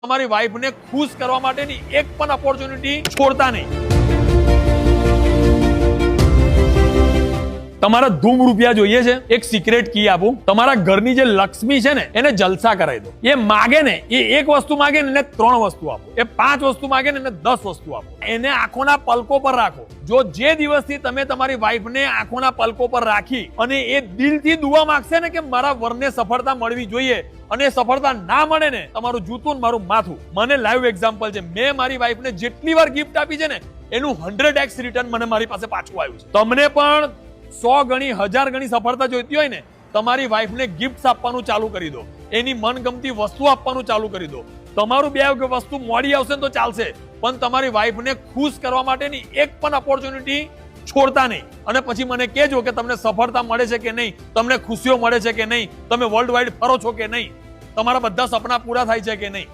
તમારી વાઈફને ખુશ કરવા માટેની એક પણ ઓપોર્ચ્યુનિટી છોડતા નહીં. તમારા ધૂમ રૂપિયા જોઈએ છે? એક સિક્રેટ કી આપું. તમારા ઘરની જે લક્ષ્મી છે ને એને જલસા કરાવી દો. એ માગે ને એ એક વસ્તુ માગે ને એને 3 વસ્તુ આપો. એ 5 વસ્તુ માગે ને એને 10 વસ્તુ આપો. એને આંખોના પલકો પર રાખો. જો જે દિવસથી તમે તમારી વાઈફને આંખોના પલકો પર રાખી અને એ દિલથી દુઆ માંગશે ને કે મારા વરને સફળતા મળવી જોઈએ અને સફળતા ના મળે ને તમારું જૂતું મારું માથું. મને લાઈવ એક્ઝામ્પલ છે. મેં મારી વાઈફને જેટલી વાર ગિફ્ટ આપી છે ને એનું 100x રિટર્ન મને મારી પાસે પાછું આવ્યું છે. તમને પણ 100 ગણી 1000 ગણી સફળતા જોઈતી હોય ને તમારી વાઈફને ગિફ્ટ આપવાનું ચાલુ કરી દો. એની મનગમતી વસ્તુ આપવાનું ચાલુ કરી દો. તમારું બે વસ્તુ મોડી આવશે ને તો ચાલશે, પણ તમારી વાઈફને ખુશ કરવા માટેની એક પણ ઓપોર્ચ્યુનિટી છોડતા નહીં. અને પછી મને કહેજો કે તમને સફળતા મળે છે કે નહીં, તમને ખુશીઓ મળે છે કે નહીં, તમે વર્લ્ડ વાઇડ ફરો છો કે નહીં, તમારા બધા સપના પૂરા થાય છે કે નહીં.